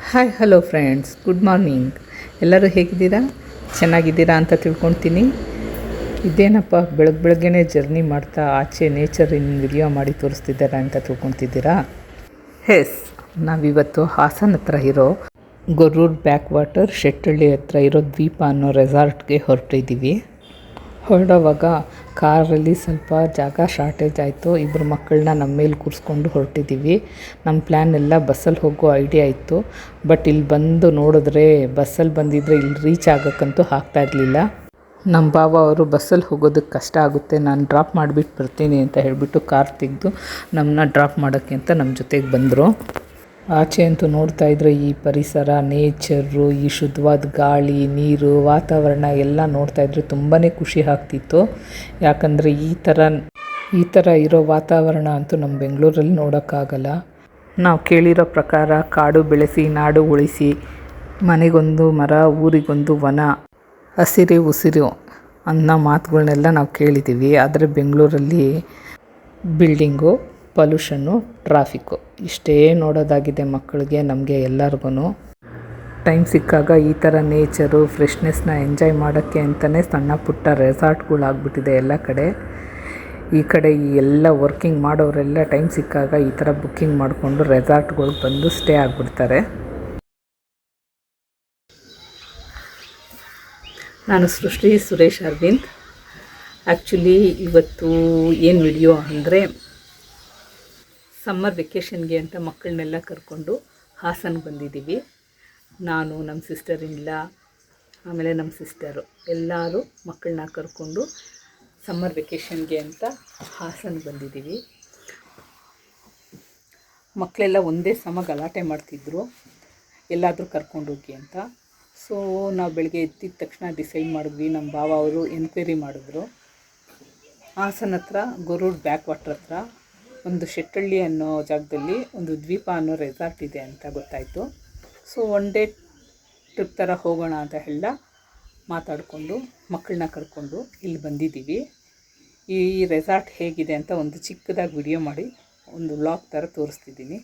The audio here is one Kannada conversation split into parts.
Hi hello friends, good morning. ಎಲ್ಲರೂ ಹೇಗಿದ್ದೀರಾ? ಚೆನ್ನಾಗಿದ್ದೀರಾ ಅಂತ ತಿಳ್ಕೊಳ್ತೀನಿ. ಇದೇನಪ್ಪ ಬೆಳಗ್ಗೆನೇ ಜರ್ನಿ ಮಾಡ್ತಾ ಆಚೆ ನೇಚರಿನ ವಿಡಿಯೋ ಮಾಡಿ ತೋರಿಸ್ತಿದ್ದಾರೆ ಅಂತ ತಿಳ್ಕೊತಿದ್ದೀರಾ? ಎಸ್, ನಾವಿವತ್ತು ಹಾಸನ ಹತ್ರ ಇರೋ ಗೊರೂರು ಬ್ಯಾಕ್ ವಾಟರ್ ಶೆಟ್ಟಳ್ಳಿ ಹತ್ರ ಇರೋ ದ್ವೀಪ ಅನ್ನೋ ರೆಸಾರ್ಟ್ಗೆ ಹೊರಟಿದ್ದೀವಿ. ಹೊರಡುವಾಗ ಕಾರಲ್ಲಿ ಸ್ವಲ್ಪ ಜಾಗ ಶಾರ್ಟೇಜ್ ಆಯಿತು. ಇಬ್ಬರು ಮಕ್ಕಳನ್ನ ನಮ್ಮ ಮೇಲೆ ಕೂರಿಸ್ಕೊಂಡು ಹೊರಟಿದ್ದೀವಿ. ನಮ್ಮ ಪ್ಲ್ಯಾನ್ ಎಲ್ಲ ಬಸ್ಸಲ್ಲಿ ಹೋಗೋ ಐಡಿಯಾ ಇತ್ತು. ಬಟ್ ಇಲ್ಲಿ ಬಂದು ನೋಡಿದ್ರೆ ಬಸ್ಸಲ್ಲಿ ಬಂದಿದ್ದರೆ ಇಲ್ಲಿ ರೀಚ್ ಆಗೋಕ್ಕಂತೂ ಆಗ್ತಾಯಿರಲಿಲ್ಲ. ನಮ್ಮ ಭಾವ ಅವರು ಬಸ್ಸಲ್ಲಿ ಹೋಗೋದಕ್ಕೆ ಕಷ್ಟ ಆಗುತ್ತೆ, ನಾನು ಡ್ರಾಪ್ ಮಾಡಿಬಿಟ್ಟು ಬರ್ತೀನಿ ಅಂತ ಹೇಳಿಬಿಟ್ಟು ಕಾರ್ ತೆಗೆದು ನಮ್ಮನ್ನ ಡ್ರಾಪ್ ಮಾಡೋಕ್ಕೆ ಅಂತ ನಮ್ಮ ಜೊತೆಗೆ ಬಂದರು. ಆಚೆ ಅಂತೂ ನೋಡ್ತಾ ಇದ್ದರೆ ಈ ಪರಿಸರ, ನೇಚರು, ಈ ಶುದ್ಧವಾದ ಗಾಳಿ, ನೀರು, ವಾತಾವರಣ ಎಲ್ಲ ನೋಡ್ತಾ ಇದ್ದರೆ ತುಂಬಾ ಖುಷಿ ಆಗ್ತಿತ್ತು. ಯಾಕಂದರೆ ಈ ಥರ ಇರೋ ವಾತಾವರಣ ಅಂತೂ ನಮ್ಮ ಬೆಂಗಳೂರಲ್ಲಿ ನೋಡೋಕ್ಕಾಗಲ್ಲ. ನಾವು ಕೇಳಿರೋ ಪ್ರಕಾರ ಕಾಡು ಬೆಳೆಸಿ ನಾಡು ಉಳಿಸಿ, ಮನೆಗೊಂದು ಮರ ಊರಿಗೊಂದು ವನ, ಹಸಿರೇ ಉಸಿರು ಅನ್ನೋ ಮಾತುಗಳನ್ನೆಲ್ಲ ನಾವು ಕೇಳಿದ್ದೀವಿ. ಆದರೆ ಬೆಂಗಳೂರಲ್ಲಿ ಬಿಲ್ಡಿಂಗು, ಪೊಲ್ಯೂಷನ್ನು, ಟ್ರಾಫಿಕ್ಕು ಇಷ್ಟೇ ನೋಡೋದಾಗಿದೆ ಮಕ್ಕಳಿಗೆ, ನಮಗೆ ಎಲ್ಲರಿಗೂ. ಟೈಮ್ ಸಿಕ್ಕಾಗ ಈ ಥರ ನೇಚರು, ಫ್ರೆಶ್ನೆಸ್ನ ಎಂಜಾಯ್ ಮಾಡೋಕ್ಕೆ ಅಂತಲೇ ಸಣ್ಣ ಪುಟ್ಟ ರೆಸಾರ್ಟ್ಗಳಾಗ್ಬಿಟ್ಟಿದೆ ಎಲ್ಲ ಕಡೆ. ಈ ಕಡೆ ಈ ಎಲ್ಲ ವರ್ಕಿಂಗ್ ಮಾಡೋರೆಲ್ಲ ಟೈಮ್ ಸಿಕ್ಕಾಗ ಈ ಥರ ಬುಕ್ಕಿಂಗ್ ಮಾಡಿಕೊಂಡು ರೆಸಾರ್ಟ್ಗಳಿಗೆ ಬಂದು ಸ್ಟೇ ಆಗಿಬಿಡ್ತಾರೆ. ನಾನು ಸೃಷ್ಟಿ ಸುರೇಶ್ ಅರವಿಂದ್. ಆ್ಯಕ್ಚುಲಿ ಇವತ್ತು ಏನು ವಿಡಿಯೋ ಅಂದರೆ, ಸಮ್ಮರ್ ವೆಕೇಷನ್ಗೆ ಅಂತ ಮಕ್ಕಳನ್ನೆಲ್ಲ ಕರ್ಕೊಂಡು ಹಾಸನ್ಗೆ ಬಂದಿದ್ದೀವಿ. ನಾನು, ನಮ್ಮ ಸಿಸ್ಟರ್ ಇನ್ಲ, ಆಮೇಲೆ ನಮ್ಮ ಸಿಸ್ಟರು ಎಲ್ಲರೂ ಮಕ್ಕಳನ್ನ ಕರ್ಕೊಂಡು ಸಮ್ಮರ್ ವೆಕೇಷನ್ಗೆ ಅಂತ ಹಾಸನ್ಗೆ ಬಂದಿದ್ದೀವಿ. ಮಕ್ಕಳೆಲ್ಲ ಒಂದೇ ಸಮ ಗಲಾಟೆ ಮಾಡ್ತಿದ್ರು ಎಲ್ಲಾದರೂ ಕರ್ಕೊಂಡೋಗಿ ಅಂತ. ಸೊ ನಾವು ಬೆಳಗ್ಗೆ ಎದ್ದಿದ ತಕ್ಷಣ ಡಿಸೈಡ್ ಮಾಡಿದ್ವಿ. ನಮ್ಮ ಭಾವ ಅವರು ಎನ್ಕ್ವೈರಿ ಮಾಡಿದ್ರು. ಹಾಸನ ಹತ್ರ ಗೊರೂರು ಬ್ಯಾಕ್ ವಾಟರ್ ಹತ್ರ ಒಂದು ಶೆಟ್ಟಳ್ಳಿ ಅನ್ನೋ ಜಾಗದಲ್ಲಿ ಒಂದು ದ್ವೀಪ ಅನ್ನೋ ರೆಸಾರ್ಟ್ ಇದೆ ಅಂತ ಗೊತ್ತಾಯಿತು. ಸೊ ಒನ್ ಡೇ ಟ್ರಿಪ್ ಥರ ಹೋಗೋಣ ಅಂತ ಹೇಳ ಮಾತಾಡಿಕೊಂಡು ಮಕ್ಕಳನ್ನ ಕರ್ಕೊಂಡು ಇಲ್ಲಿ ಬಂದಿದ್ದೀವಿ. ಈ ರೆಸಾರ್ಟ್ ಹೇಗಿದೆ ಅಂತ ಒಂದು ಚಿಕ್ಕದಾಗಿ ವಿಡಿಯೋ ಮಾಡಿ ಒಂದು ವ್ಲಾಗ್ ಥರ ತೋರಿಸ್ತಿದ್ದೀನಿ.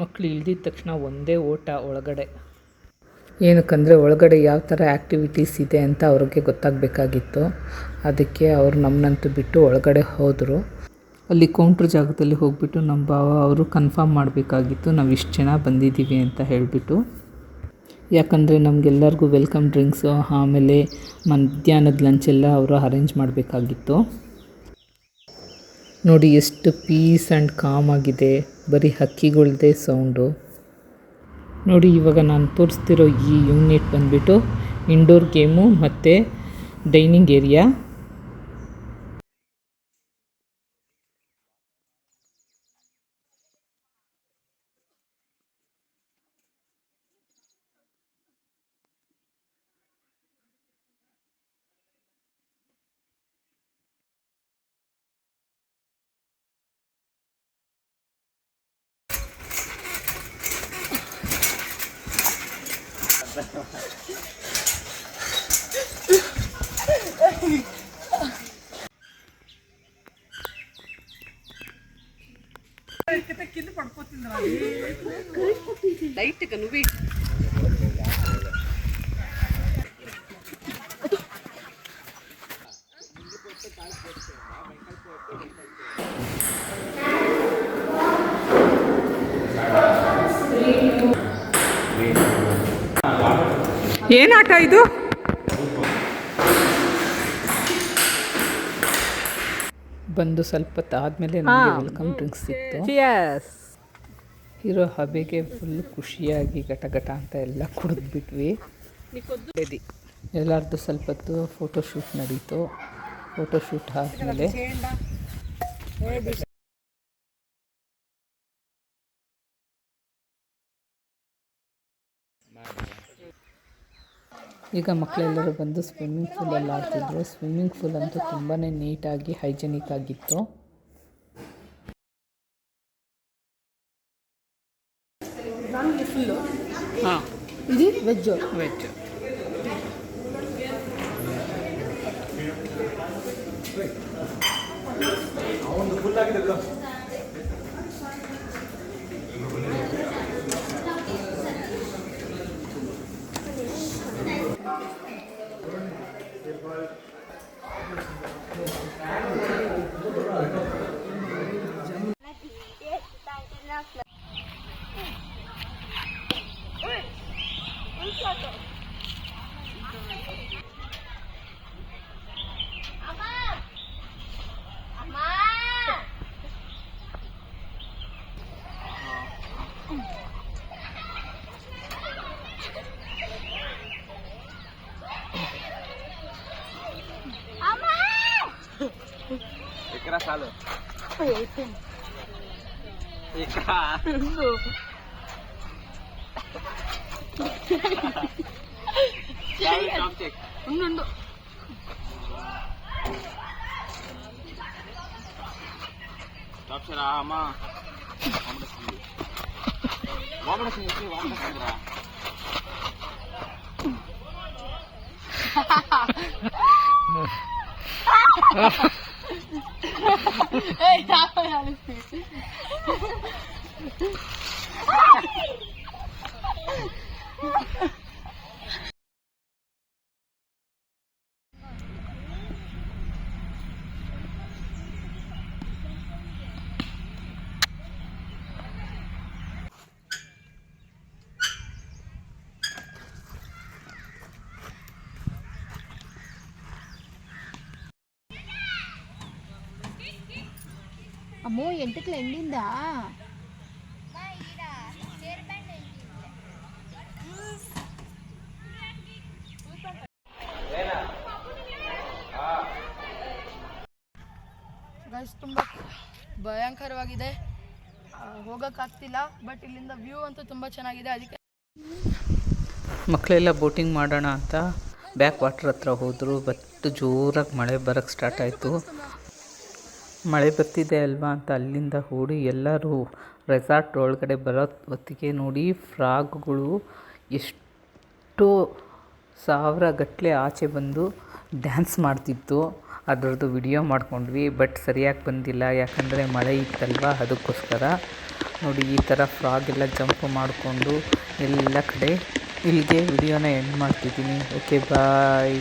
ಮಕ್ಕಳು ಇಳಿದಿದ ತಕ್ಷಣ ಒಂದೇ ಓಟ ಒಳಗಡೆ. ಏನಕ್ಕಂದರೆ ಒಳಗಡೆ ಯಾವ ಥರ ಆ್ಯಕ್ಟಿವಿಟೀಸ್ ಇದೆ ಅಂತ ಅವ್ರಿಗೆ ಗೊತ್ತಾಗಬೇಕಾಗಿತ್ತು. ಅದಕ್ಕೆ ಅವರು ನಮ್ಮನ್ನಂತೂ ಬಿಟ್ಟು ಒಳಗಡೆ ಹೋದರು. ಅಲ್ಲಿ ಕೌಂಟ್ರ್ ಜಾಗದಲ್ಲಿ ಹೋಗಿಬಿಟ್ಟು ನಮ್ಮ ಭಾವ ಅವರು ಕನ್ಫರ್ಮ್ ಮಾಡಬೇಕಾಗಿತ್ತು ನಾವು ಇಷ್ಟು ಜನ ಬಂದಿದ್ದೀವಿ ಅಂತ ಹೇಳಿಬಿಟ್ಟು. ಯಾಕಂದರೆ ನಮಗೆಲ್ಲರಿಗೂ ವೆಲ್ಕಮ್ ಡ್ರಿಂಕ್ಸು, ಆಮೇಲೆ ಮಧ್ಯಾಹ್ನದ ಲಂಚೆಲ್ಲ ಅವರು ಅರೇಂಜ್ ಮಾಡಬೇಕಾಗಿತ್ತು. ನೋಡಿ ಎಷ್ಟು ಪೀಸ್ ಆ್ಯಂಡ್ ಕಾಮ್ ಆಗಿದೆ, ಬರೀ ಹಕ್ಕಿಗಳದ್ದೇ ಸೌಂಡು. ನೋಡಿ ಇವಾಗ ನಾನು ತೋರಿಸ್ತಿರೋ ಈ ಯೂನಿಟ್ ಬಂದುಬಿಟ್ಟು ಇಂಡೋರ್ ಗೇಮು ಮತ್ತು ಡೈನಿಂಗ್ ಏರಿಯಾ. ಏನು ಆಟ ಇದು? ಬಂದು ಸ್ವಲ್ಪ ಆದಮೇಲೆ ನಮಗೆ ವೆಲ್ಕಮ್ ಡ್ರಿಂಕ್ಸ್ ಸಿಕ್ತು. ಇರೋ ಹಬೆಗೆ ಫುಲ್ ಖುಷಿಯಾಗಿ ಗಟ ಅಂತ ಎಲ್ಲ ಕುಡಿದ್ಬಿಟ್ವಿ. ಎಲ್ಲರದ್ದು ಸ್ವಲ್ಪ ಹೊತ್ತು ಫೋಟೋಶೂಟ್ ನಡೀತು. ಫೋಟೋಶೂಟ್ ಆದಮೇಲೆ ಈಗ ಮಕ್ಕಳೆಲ್ಲರೂ ಬಂದು ಸ್ವಿಮ್ಮಿಂಗ್ ಪೂಲಲ್ಲಿ ಆಡ್ತಿದ್ರು. ಸ್ವಿಮ್ಮಿಂಗ್ ಪೂಲ್ ಅಂತೂ ತುಂಬಾ ನೀಟಾಗಿ ಹೈಜೆನಿಕ್ ಆಗಿತ್ತು. ಹಾಂ, ಇದು ವೆಜ್ಜು. ಕಾಲು ఉండు టాప్సరా అమ్మా వామడసింది వామడసిందిరా ఏయ్ తాపాలి అమ్మో ఎంటకలు ఎండిందా ಗೈಸ್ ತುಂಬ ಭಯಂಕರವಾಗಿದೆ ಹೋಗೋಕ್ಕಾಗ್ತಿಲ್ಲ ಬಟ್ ಇಲ್ಲಿಂದ ವ್ಯೂ ಅಂತೂ ತುಂಬ ಚೆನ್ನಾಗಿದೆ ಅದಕ್ಕೆ ಮಕ್ಕಳೆಲ್ಲ ಬೋಟಿಂಗ್ ಮಾಡೋಣ ಅಂತ ಬ್ಯಾಕ್ ವಾಟರ್ ಹತ್ರ ಹೋದರು. ಬಟ್ ಜೋರಾಗಿ ಮಳೆ ಬರೋಕ್ಕೆ ಸ್ಟಾರ್ಟ್ ಆಯಿತು. ಮಳೆ ಬರ್ತಿದೆ ಅಲ್ವಾ ಅಂತ ಅಲ್ಲಿಂದ ಓಡಿ ಎಲ್ಲರೂ ರೆಸಾರ್ಟ್ ಒಳಗಡೆ ಬರೋ ಹೊತ್ತಿಗೆ ನೋಡಿ ಫ್ರಾಗ್ಗಳು ಎಷ್ಟೋ ಸಾವಿರ ಗಟ್ಟಲೆ ಆಚೆ ಬಂದು ಡ್ಯಾನ್ಸ್ ಮಾಡ್ತಿತ್ತು. ಅದರದ್ದು ವಿಡಿಯೋ ಮಾಡ್ಕೊಂಡ್ವಿ, ಬಟ್ ಸರಿಯಾಗಿ ಬಂದಿಲ್ಲ ಯಾಕಂದರೆ ಮಳೆ ಇತ್ತಲ್ವ, ಅದಕ್ಕೋಸ್ಕರ. ನೋಡಿ ಈ ಥರ ಫ್ರಾಗ್ ಎಲ್ಲ ಜಂಪ್ ಮಾಡಿಕೊಂಡು ಎಲ್ಲ ಕಡೆ ಇಲ್ಲಿಗೆ ವಿಡಿಯೋನ ಎಂಡ್ ಮಾಡ್ತಿದ್ದೀನಿ. ಓಕೆ ಬಾಯ್.